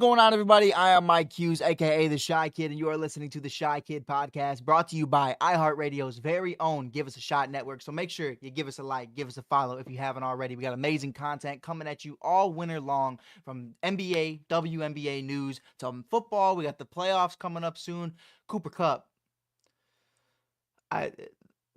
going on, everybody? I am Mike Hughes, aka The Shy Kid, and you are listening to The Shy Kid Podcast, brought to you by iHeartRadio's very own Give Us a Shot network. So make sure you give us a like, give us a follow if you haven't already. We got amazing content coming at you all winter long, from NBA, WNBA news to football. We got the playoffs coming up soon. Cooper Cup.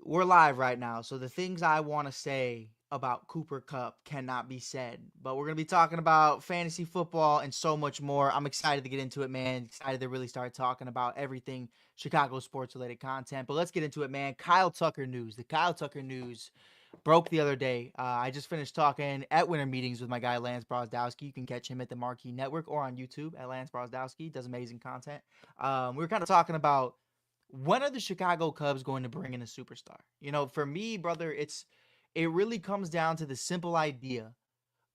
We're live right now, so the things I want to say about Cooper Cup cannot be said. But we're going to be talking about fantasy football and so much more. I'm excited to get into it, man. Excited to really start talking about everything Chicago sports related content. But let's get into it, man. Kyle Tucker news. The Kyle Tucker news broke the other day. I just finished talking at winter meetings with my guy Lance Brozdowski. You can catch him at the Marquee Network or on YouTube at Lance Brozdowski. Does amazing content. We were kind of talking about when are the Chicago Cubs going to bring in a superstar? You know, for me, brother, it really comes down to the simple idea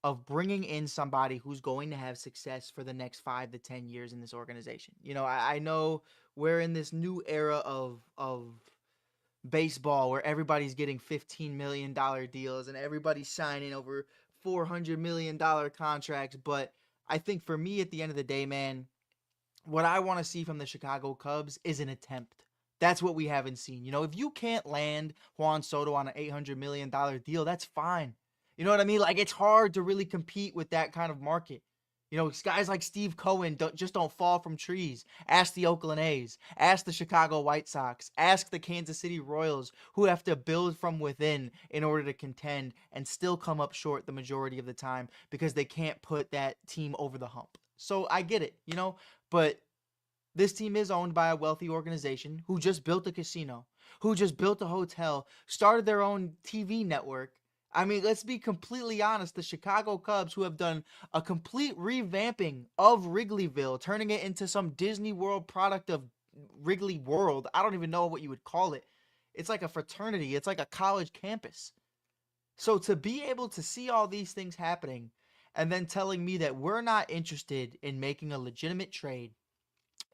of bringing in somebody who's going to have success for the next 5 to 10 years in this organization. You know, I know we're in this new era of baseball where everybody's getting $15 million deals and everybody's signing over $400 million contracts. But I think for me, at the end of the day, man, what I want to see from the Chicago Cubs is an attempt. That's what we haven't seen. You know, if you can't land Juan Soto on an $800 million deal, that's fine. You know what I mean? Like, it's hard to really compete with that kind of market. You know, guys like Steve Cohen don't fall from trees. Ask the Oakland A's. Ask the Chicago White Sox. Ask the Kansas City Royals, who have to build from within in order to contend and still come up short the majority of the time because they can't put that team over the hump. So I get it, you know, but this team is owned by a wealthy organization who just built a casino, who just built a hotel, started their own TV network. I mean, let's be completely honest. The Chicago Cubs, who have done a complete revamping of Wrigleyville, turning it into some Disney World product of Wrigley World. I don't even know what you would call it. It's like a fraternity. It's like a college campus. So to be able to see all these things happening and then telling me that we're not interested in making a legitimate trade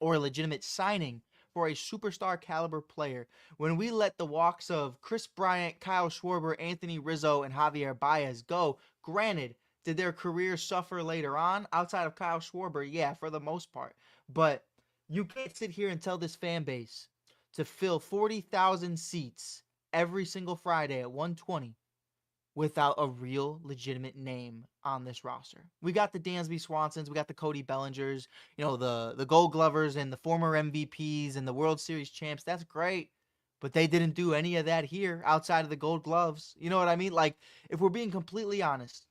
or a legitimate signing for a superstar caliber player when we let the walks of Chris Bryant, Kyle Schwarber, Anthony Rizzo, and Javier Baez go. Granted, did their careers suffer later on outside of Kyle Schwarber? Yeah, for the most part. But you can't sit here and tell this fan base to fill 40,000 seats every single Friday at 120 without a real legitimate name on this roster. We got the Dansby Swansons, we got the Cody Bellingers, you know, the Gold Glovers and the former MVPs and the World Series champs. That's great. But they didn't do any of that here outside of the Gold Gloves. You know what I mean? Like, if we're being completely honest,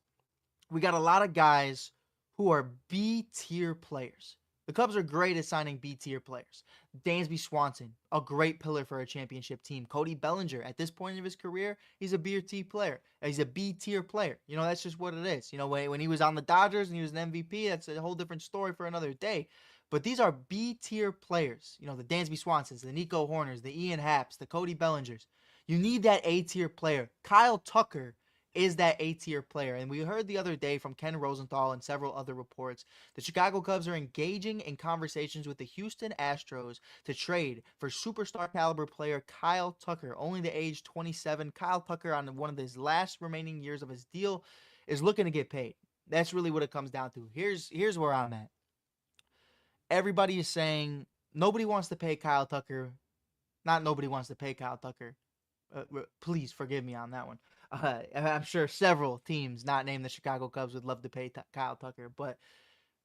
we got a lot of guys who are B tier players. The Cubs are great at signing B tier players. Dansby Swanson, a great pillar for a championship team. Cody Bellinger, at this point of his career, he's a B tier player. He's a B tier player. You know, that's just what it is. You know, when he was on the Dodgers and he was an MVP, that's a whole different story for another day. But these are B tier players. You know, the Dansby Swansons, the Nico Horners, the Ian Happs, the Cody Bellingers. You need that A tier player. Kyle Tucker is that A tier player. And we heard the other day from Ken Rosenthal and several other reports, the Chicago Cubs are engaging in conversations with the Houston Astros to trade for superstar caliber player Kyle Tucker, only the age 27. Kyle Tucker, on one of his last remaining years of his deal, is looking to get paid. That's really what it comes down to. Here's where I'm at. Everybody is saying nobody wants to pay Kyle Tucker. Not nobody wants to pay Kyle Tucker. Please forgive me on that one. I'm sure several teams not named the Chicago Cubs would love to pay Kyle Tucker, but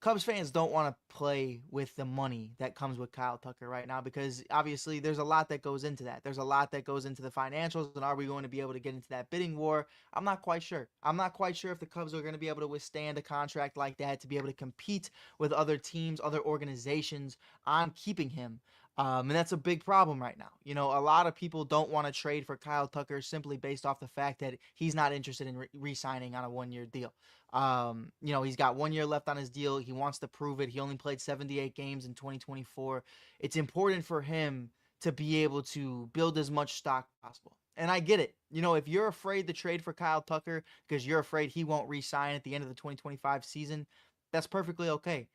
Cubs fans don't want to play with the money that comes with Kyle Tucker right now because obviously there's a lot that goes into that. There's a lot that goes into the financials, and are we going to be able to get into that bidding war? I'm not quite sure. I'm not quite sure if the Cubs are going to be able to withstand a contract like that to be able to compete with other teams, other organizations on keeping him. And that's a big problem right now. You know, a lot of people don't want to trade for Kyle Tucker simply based off the fact that he's not interested in re-signing on a one-year deal. You know, he's got 1 year left on his deal. He wants to prove it. He only played 78 games in 2024. It's important for him to be able to build as much stock possible. And I get it. You know, if you're afraid to trade for Kyle Tucker because you're afraid he won't re-sign at the end of the 2025 season, that's perfectly okay.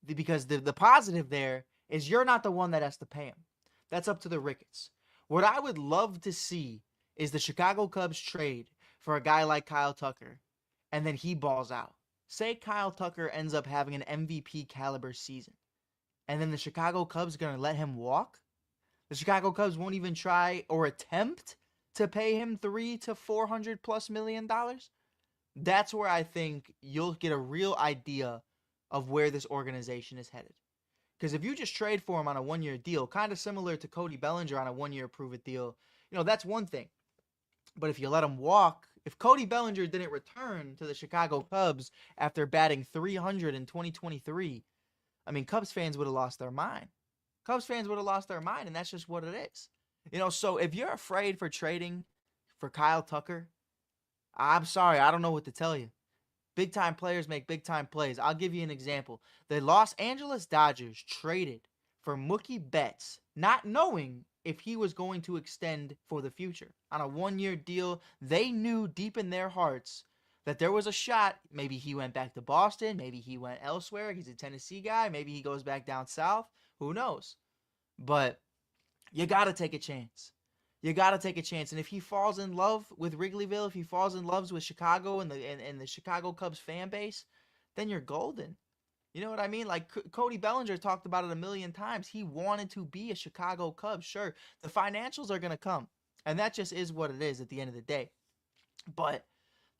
Because the positive there is you're not the one that has to pay him. That's up to the Ricketts. What I would love to see is the Chicago Cubs trade for a guy like Kyle Tucker, and then he balls out. Say Kyle Tucker ends up having an MVP caliber season, and then the Chicago Cubs are going to let him walk? The Chicago Cubs won't even try or attempt to pay him $300 to $400+ million? That's where I think you'll get a real idea of where this organization is headed. Because if you just trade for him on a 1-year deal, kind of similar to Cody Bellinger on a 1-year prove-it deal, that's one thing. But if you let him walk, if Cody Bellinger didn't return to the Chicago Cubs after batting 300 in 2023, I mean, Cubs fans would have lost their mind. Cubs fans would have lost their mind, and that's just what it is. So if you're afraid for trading for Kyle Tucker, I'm sorry, I don't know what to tell you. Big time players make big time plays. I'll give you an example. The Los Angeles Dodgers traded for Mookie Betts, not knowing if he was going to extend for the future. On a 1-year deal, they knew deep in their hearts that there was a shot. Maybe he went back to Boston. Maybe he went elsewhere. He's a Tennessee guy. Maybe he goes back down south. Who knows? But you got to take a chance. You got to take a chance. And if he falls in love with Wrigleyville, if he falls in love with Chicago and the Chicago Cubs fan base, then you're golden. You know what I mean? Like Cody Bellinger talked about it a million times. He wanted to be a Chicago Cub. Sure, the financials are going to come. And that just is what it is at the end of the day. But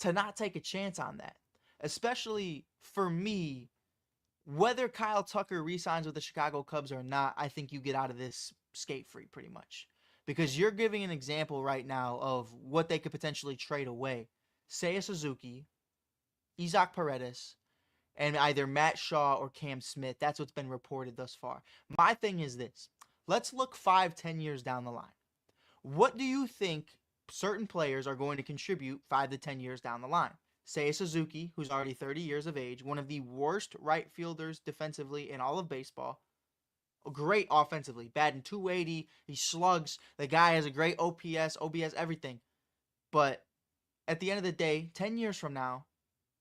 to not take a chance on that, especially for me, whether Kyle Tucker re-signs with the Chicago Cubs or not, I think you get out of this skate-free pretty much. Because you're giving an example right now of what they could potentially trade away. Seiya Suzuki, Isaac Paredes, and either Matt Shaw or Cam Smith. That's what's been reported thus far. My thing is this. Let's look 5-10 years down the line. What do you think certain players are going to contribute 5 to 10 years down the line? Seiya Suzuki, who's already 30 years of age, one of the worst right fielders defensively in all of baseball. Great offensively, batting 280, he slugs. The guy has a great OPS, everything. But at the end of the day, 10 years from now,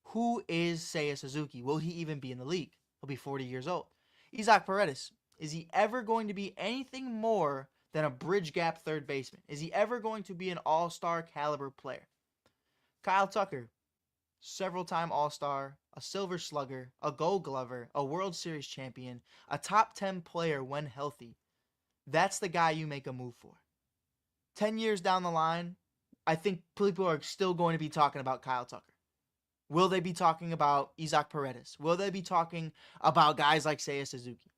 who is Seiya Suzuki? Will he even be in the league? He'll be 40 years old. Isaac Paredes, is he ever going to be anything more than a bridge gap third baseman? Is he ever going to be an all-star caliber player? Kyle Tucker, several-time All-Star, a Silver Slugger, a Gold Glover, a World Series champion, a top 10 player when healthy. That's the guy you make a move for. 10 years down the line, I think people are still going to be talking about Kyle Tucker. Will they be talking about Isaac Paredes? Will they be talking about guys like Seiya Suzuki?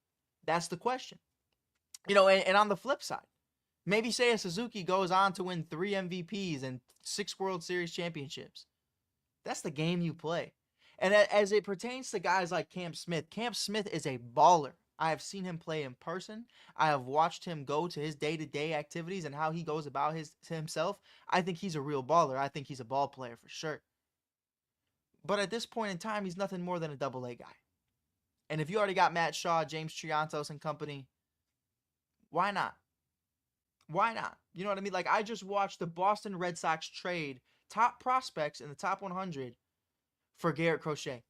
That's the question. And on the flip side, maybe Seiya Suzuki goes on to win 3 MVPs and 6 World Series championships. That's the game you play. And as it pertains to guys like Cam Smith is a baller. I have seen him play in person. I have watched him go to his day-to-day activities and how he goes about himself. I think he's a real baller. I think he's a ball player for sure. But at this point in time, he's nothing more than a double-A guy. And if you already got Matt Shaw, James Triantos and company, why not? Why not? You know what I mean? Like, I just watched the Boston Red Sox trade top prospects in the top 100 for Garrett Crochet.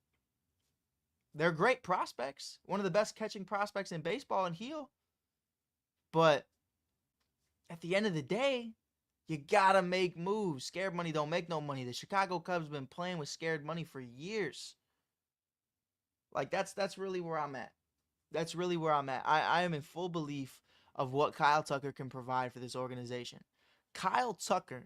They're great prospects. One of the best catching prospects in baseball and Heel. But at the end of the day, you gotta make moves. Scared money don't make no money. The Chicago Cubs have been playing with scared money for years. Like, that's really where I'm at. That's really where I'm at. I am in full belief of what Kyle Tucker can provide for this organization. Kyle Tucker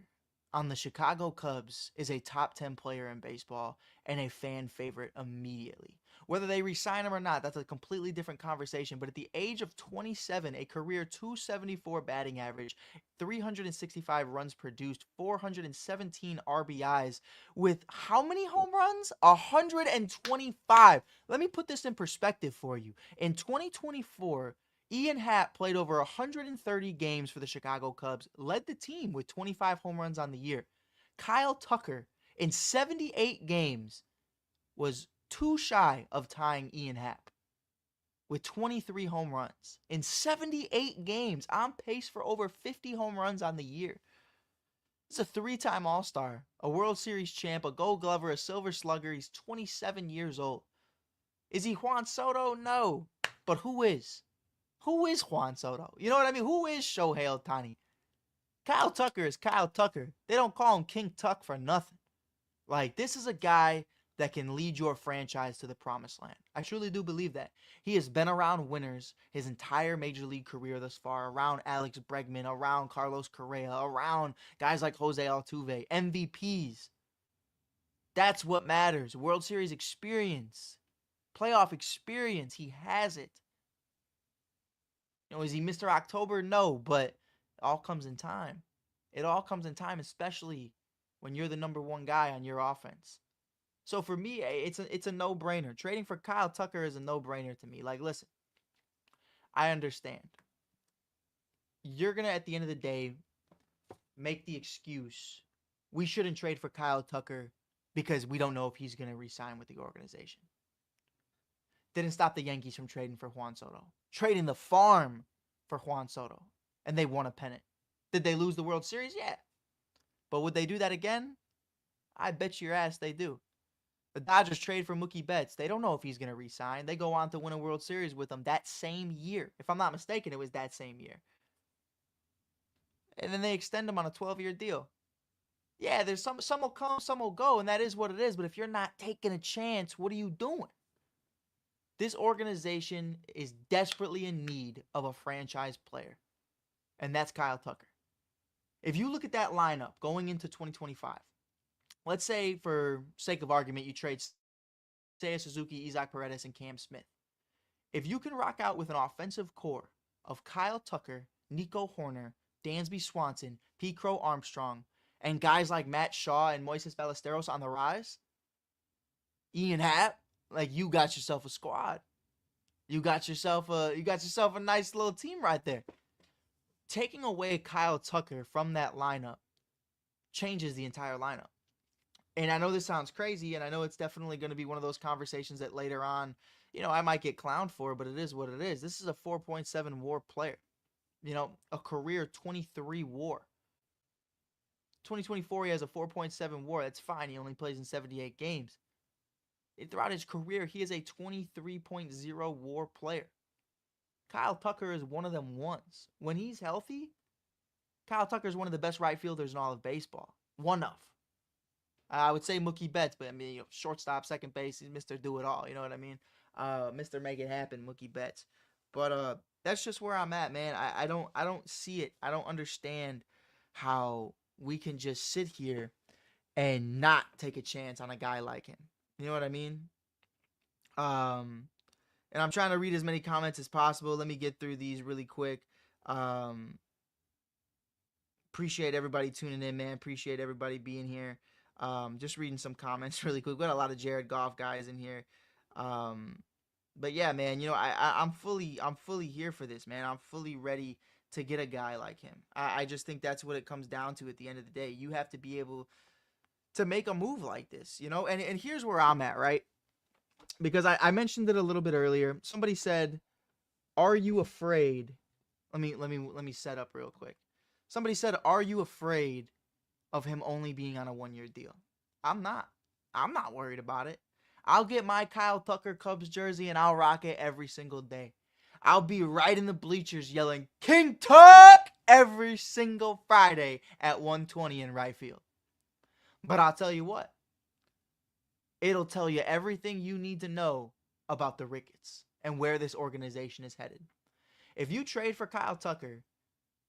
on the Chicago Cubs is a top 10 player in baseball and a fan favorite immediately. Whether they re-sign him or not, that's a completely different conversation. But at the age of 27, a career 274 batting average, 365 runs produced, 417 RBIs, with how many home runs? 125. Let me put this in perspective for you. In 2024, Ian Happ played over 130 games for the Chicago Cubs, led the team with 25 home runs on the year. Kyle Tucker, in 78 games, was too shy of tying Ian Happ with 23 home runs. In 78 games, on pace for over 50 home runs on the year. He's a 3-time All-Star, a World Series champ, a Gold Glover, a Silver Slugger. He's 27 years old. Is he Juan Soto? No. But who is? Who is Juan Soto? You know what I mean? Who is Shohei Ohtani? Kyle Tucker is Kyle Tucker. They don't call him King Tuck for nothing. Like, this is a guy that can lead your franchise to the promised land. I truly do believe that. He has been around winners his entire major league career thus far, around Alex Bregman, around Carlos Correa, around guys like Jose Altuve, MVPs. That's what matters. World Series experience, playoff experience. He has it. Is he Mr. October? No, but it all comes in time. It all comes in time, especially when you're the number one guy on your offense. So for me, it's a no-brainer. Trading for Kyle Tucker is a no-brainer to me. Like, listen, I understand. You're going to, at the end of the day, make the excuse, we shouldn't trade for Kyle Tucker because we don't know if he's going to re-sign with the organization. Didn't stop the Yankees from trading for Juan Soto. Trading the farm for Juan Soto. And they won a pennant. Did they lose the World Series? Yeah. But would they do that again? I bet your ass they do. The Dodgers trade for Mookie Betts. They don't know if he's going to re-sign. They go on to win a World Series with him that same year. If I'm not mistaken, it was that same year. And then they extend him on a 12-year deal. Yeah, there's some will come, some will go, and that is what it is. But if you're not taking a chance, what are you doing? This organization is desperately in need of a franchise player, and that's Kyle Tucker. If you look at that lineup going into 2025, let's say for sake of argument, you trade Seiya Suzuki, Isaac Paredes, and Cam Smith. If you can rock out with an offensive core of Kyle Tucker, Nico Hoerner, Dansby Swanson, P. Crow Armstrong, and guys like Matt Shaw and Moises Ballesteros on the rise, Ian Happ, like, you got yourself a squad. You got yourself a nice little team right there. Taking away Kyle Tucker from that lineup changes the entire lineup. And I know this sounds crazy, and I know it's definitely going to be one of those conversations that later on, I might get clowned for, but it is what it is. This is a 4.7 WAR player. A career 23 WAR. 2024, he has a 4.7 WAR. That's fine. He only plays in 78 games. Throughout his career, he is a 23.0 WAR player. Kyle Tucker is one of them ones. When he's healthy, Kyle Tucker is one of the best right fielders in all of baseball. One of. I would say Mookie Betts, but I mean, shortstop, second base, he's Mr. Do-It-All. You know what I mean? Mr. Make It Happen, Mookie Betts. But that's just where I'm at, man. I don't see it. I don't understand how we can just sit here and not take a chance on a guy like him. You know what I mean? And I'm trying to read as many comments as possible. Let me get through these really quick. Appreciate everybody tuning in, man. Appreciate everybody being here. Just reading some comments really quick. We got a lot of Jared Goff guys in here. But yeah, man, I'm fully here for this, man. I'm fully ready to get a guy like him. I just think that's what it comes down to at the end of the day. You have to be able to make a move like this, and here's where I'm at, right? Because I mentioned it a little bit earlier. Somebody said, "Are you afraid?" Let me set up real quick. Somebody said, "Are you afraid of him only being on a 1-year deal?" I'm not. I'm not worried about it. I'll get my Kyle Tucker Cubs jersey and I'll rock it every single day. I'll be right in the bleachers yelling "King Tuck" every single Friday at 1:20 in right field. But I'll tell you what. It'll tell you everything you need to know about the Ricketts and where this organization is headed. If you trade for Kyle Tucker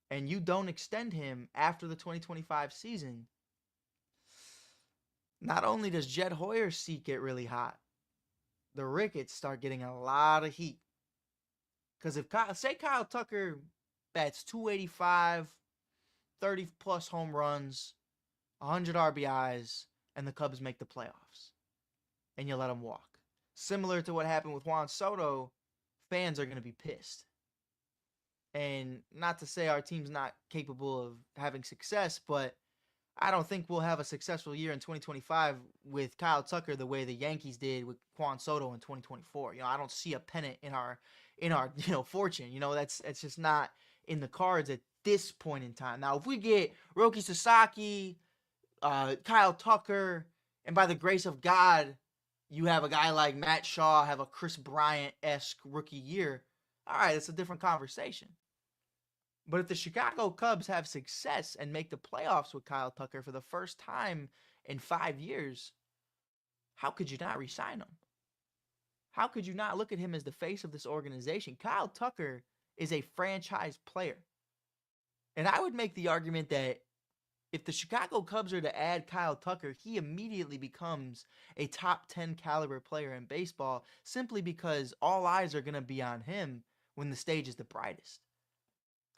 and you don't extend him after the 2025 season, not only does Jed Hoyer's seat get really hot, the Ricketts start getting a lot of heat. Because if Kyle Tucker bats 285, 30-plus home runs, 100 RBIs, and the Cubs make the playoffs, and you let him walk. Similar to what happened with Juan Soto, fans are going to be pissed. And not to say our team's not capable of having success, but I don't think we'll have a successful year in 2025 with Kyle Tucker the way the Yankees did with Juan Soto in 2024. I don't see a pennant in our fortune. That's just not in the cards at this point in time. Now, if we get Roki Sasaki, Kyle Tucker, and by the grace of God, you have a guy like Matt Shaw have a Chris Bryant-esque rookie year, all right, it's a different conversation. But if the Chicago Cubs have success and make the playoffs with Kyle Tucker for the first time in 5 years, how could you not re-sign him? How could you not look at him as the face of this organization? Kyle Tucker is a franchise player. And I would make the argument that if the Chicago Cubs are to add Kyle Tucker, he immediately becomes a top 10 caliber player in baseball simply because all eyes are going to be on him when the stage is the brightest.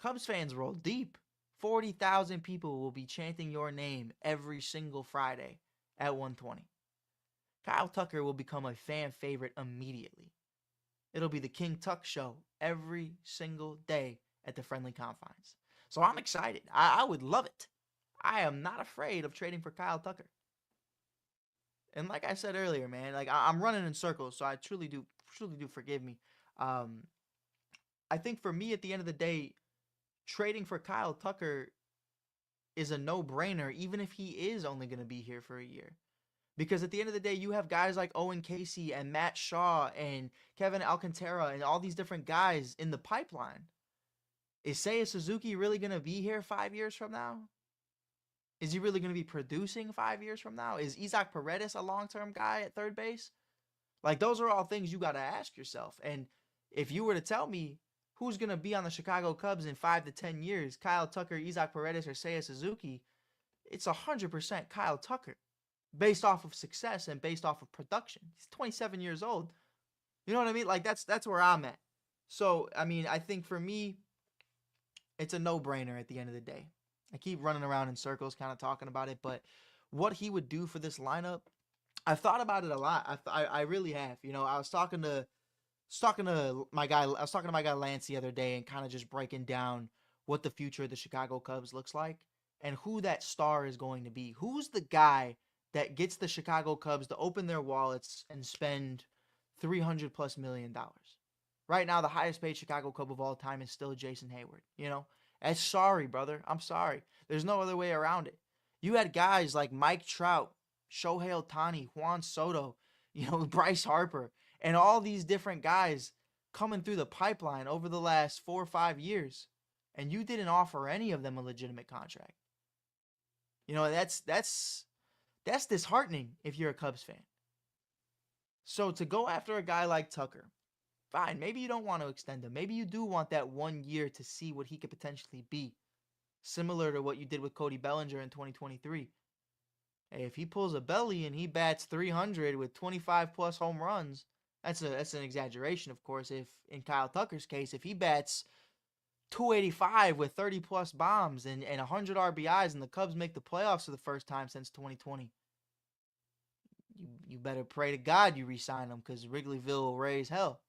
Cubs fans roll deep. 40,000 people will be chanting your name every single Friday at 1:20. Kyle Tucker will become a fan favorite immediately. It'll be the King Tuck show every single day at the Friendly Confines. So I'm excited. I would love it. I am not afraid of trading for Kyle Tucker. And like I said earlier, man, like I'm running in circles, so I truly do forgive me. I think for me, at the end of the day, trading for Kyle Tucker is a no-brainer, even if he is only going to be here for a year. Because at the end of the day, you have guys like Owen Casey and Matt Shaw and Kevin Alcantara and all these different guys in the pipeline. Is Seiya Suzuki really going to be here 5 years from now? Is he really going to be producing 5 years from now? Is Isaac Paredes a long-term guy at third base? Like, those are all things you got to ask yourself. And if you were to tell me who's going to be on the Chicago Cubs in 5 to 10 years, Kyle Tucker, Isaac Paredes, or Seiya Suzuki, it's 100% Kyle Tucker based off of success and based off of production. He's 27 years old. You know what I mean? Like, that's where I'm at. So, I mean, I think for me, it's a no-brainer at the end of the day. I keep running around in circles kind of talking about it, but what he would do for this lineup, I've thought about it a lot. I really have. You know, I was talking to my guy Lance the other day and kind of just breaking down what the future of the Chicago Cubs looks like and who that star is going to be. Who's the guy that gets the Chicago Cubs to open their wallets and spend $300+ million? Right now, the highest paid Chicago Cub of all time is still Jason Hayward. You know, that's sorry, brother. I'm sorry. There's no other way around it. You had guys like Mike Trout, Shohei Ohtani, Juan Soto, you know, Bryce Harper, and all these different guys coming through the pipeline over the last 4 or 5 years, and you didn't offer any of them a legitimate contract. You know, that's disheartening if you're a Cubs fan. So to go after a guy like Tucker, fine, maybe you don't want to extend him. Maybe you do want that 1 year to see what he could potentially be, similar to what you did with Cody Bellinger in 2023. Hey, if he pulls a belly and he bats 300 with 25+ home runs, that's an exaggeration, of course. If in Kyle Tucker's case, if he bats 285 with 30+ bombs and 100 RBIs and the Cubs make the playoffs for the first time since 2020, you better pray to God you re-sign him, because Wrigleyville will raise hell.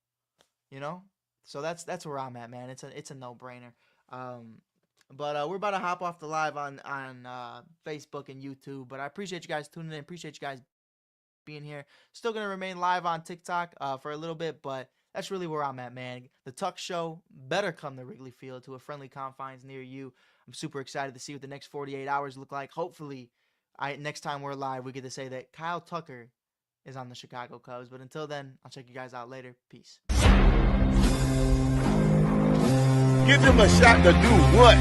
You know? So that's where I'm at, man. It's a no-brainer. But we're about to hop off the live on Facebook and YouTube. But I appreciate you guys tuning in. Appreciate you guys being here. Still going to remain live on TikTok for a little bit, but that's really where I'm at, man. The Tuck Show better come to Wrigley Field, to a Friendly Confines near you. I'm super excited to see what the next 48 hours look like. Hopefully, next time we're live, we get to say that Kyle Tucker is on the Chicago Cubs. But until then, I'll check you guys out later. Peace. Give them a shot to do what?